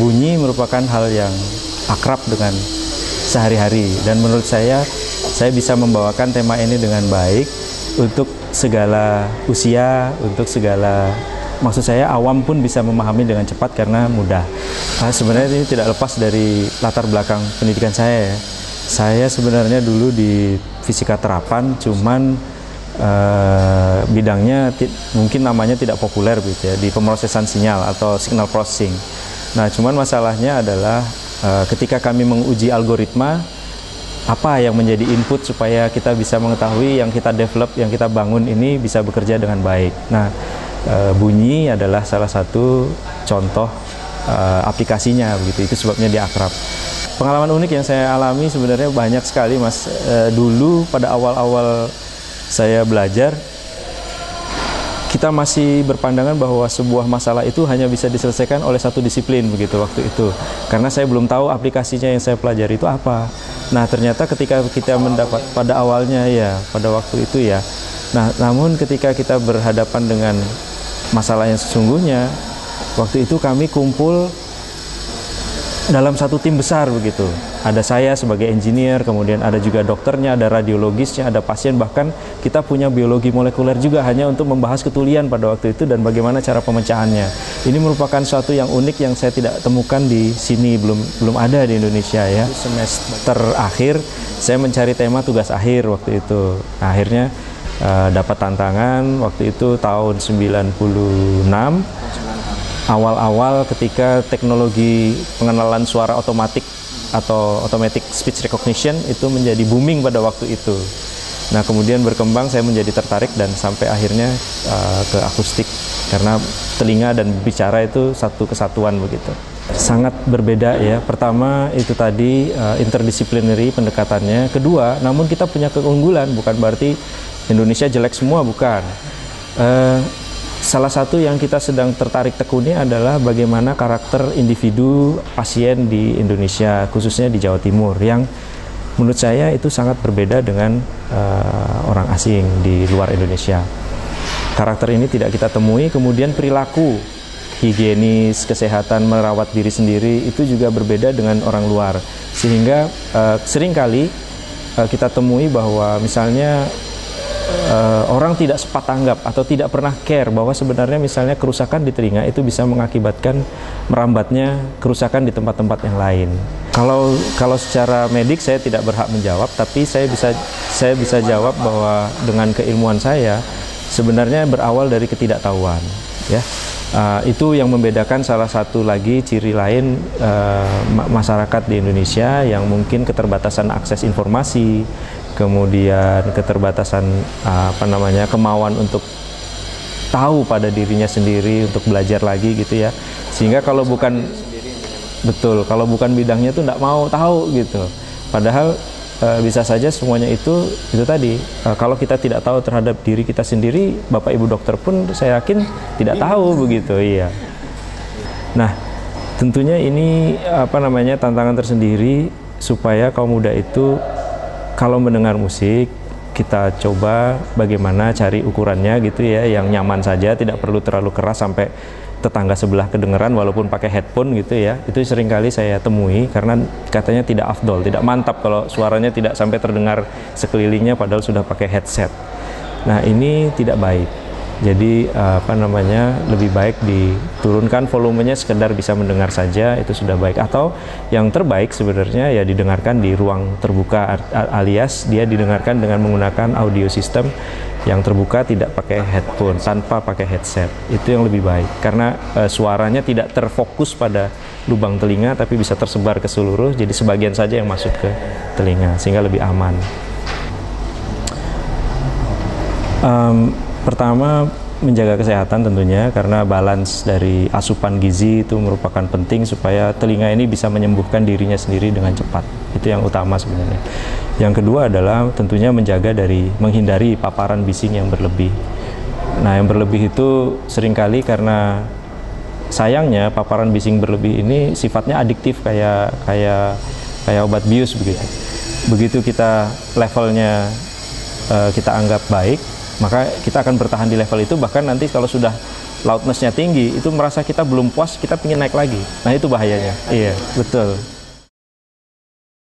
bunyi merupakan hal yang akrab dengan sehari-hari, dan menurut saya bisa membawakan tema ini dengan baik untuk segala usia, untuk segala, maksud saya awam pun bisa memahami dengan cepat karena mudah. Sebenarnya ini tidak lepas dari latar belakang pendidikan saya ya. Saya sebenarnya dulu di fisika terapan, cuman bidangnya mungkin namanya tidak populer gitu ya, di pemrosesan sinyal atau signal processing. Nah, cuman masalahnya adalah ketika kami menguji algoritma, apa yang menjadi input supaya kita bisa mengetahui yang kita develop, yang kita bangun ini bisa bekerja dengan baik. Nah, bunyi adalah salah satu contoh aplikasinya begitu. Itu sebabnya dia akrab. Pengalaman unik yang saya alami sebenarnya banyak sekali, Mas. Dulu pada awal-awal saya belajar, kita masih berpandangan bahwa sebuah masalah itu hanya bisa diselesaikan oleh satu disiplin begitu waktu itu. Karena saya belum tahu aplikasinya yang saya pelajari itu apa. Nah, ternyata ketika kita mendapat pada awalnya ya, pada waktu itu ya. Nah, namun ketika kita berhadapan dengan masalah yang sesungguhnya, waktu itu kami kumpul dalam satu tim besar begitu. Ada saya sebagai engineer, kemudian ada juga dokternya, ada radiologisnya, ada pasien, bahkan kita punya biologi molekuler juga hanya untuk membahas ketulian pada waktu itu dan bagaimana cara pemecahannya. Ini merupakan suatu yang unik yang saya tidak temukan di sini, belum ada di Indonesia ya. Semester akhir saya mencari tema tugas akhir waktu itu. Nah, akhirnya dapat tantangan waktu itu tahun 96. Awal-awal ketika teknologi pengenalan suara otomatik atau automatic speech recognition itu menjadi booming pada waktu itu. Nah, kemudian berkembang, saya menjadi tertarik dan sampai akhirnya ke akustik, karena telinga dan bicara itu satu kesatuan begitu. Sangat berbeda ya. Pertama itu tadi interdisciplinary pendekatannya. Kedua, namun kita punya keunggulan, bukan berarti Indonesia jelek semua, bukan. Salah satu yang kita sedang tertarik tekuni adalah bagaimana karakter individu pasien di Indonesia, khususnya di Jawa Timur, yang menurut saya itu sangat berbeda dengan orang asing di luar Indonesia. Karakter ini tidak kita temui, kemudian perilaku higienis, kesehatan, merawat diri sendiri itu juga berbeda dengan orang luar. Sehingga seringkali kita temui bahwa misalnya orang tidak sepat tanggap atau tidak pernah care bahwa sebenarnya misalnya kerusakan di telinga itu bisa mengakibatkan merambatnya kerusakan di tempat-tempat yang lain. Kalau secara medik saya tidak berhak menjawab, tapi saya bisa jawab bahwa dengan keilmuan saya sebenarnya berawal dari ketidaktahuan ya. Itu yang membedakan salah satu lagi ciri lain masyarakat di Indonesia, yang mungkin keterbatasan akses informasi, kemudian keterbatasan kemauan untuk tahu pada dirinya sendiri, untuk belajar lagi gitu ya. Sehingga kalau bukan kalau bukan bidangnya tuh nggak mau tahu gitu. Padahal bisa saja semuanya itu tadi. Kalau kita tidak tahu terhadap diri kita sendiri, Bapak Ibu dokter pun saya yakin tidak tahu begitu, iya. Nah, tentunya ini tantangan tersendiri supaya kaum muda itu kalau mendengar musik, kita coba bagaimana cari ukurannya gitu ya, yang nyaman saja, tidak perlu terlalu keras sampai tetangga sebelah kedengeran walaupun pakai headphone gitu ya. Itu seringkali saya temui karena katanya tidak afdol, tidak mantap kalau suaranya tidak sampai terdengar sekelilingnya padahal sudah pakai headset. Nah, ini tidak baik. Jadi lebih baik diturunkan volumenya, sekedar bisa mendengar saja itu sudah baik. Atau yang terbaik sebenarnya ya didengarkan di ruang terbuka, alias dia didengarkan dengan menggunakan audio system yang terbuka, tidak pakai headphone, tanpa pakai headset. Itu yang lebih baik karena suaranya tidak terfokus pada lubang telinga tapi bisa tersebar ke seluruh, jadi sebagian saja yang masuk ke telinga sehingga lebih aman. Pertama, menjaga kesehatan tentunya, karena balance dari asupan gizi itu merupakan penting supaya telinga ini bisa menyembuhkan dirinya sendiri dengan cepat. Itu yang utama sebenarnya. Yang kedua adalah tentunya menghindari paparan bising yang berlebih. Nah, yang berlebih itu seringkali karena sayangnya paparan bising berlebih ini sifatnya adiktif kayak obat bius begitu. Begitu kita levelnya kita anggap baik, maka kita akan bertahan di level itu, bahkan nanti kalau sudah loudness-nya tinggi, itu merasa kita belum puas, kita ingin naik lagi. Nah itu bahayanya. Iya, betul.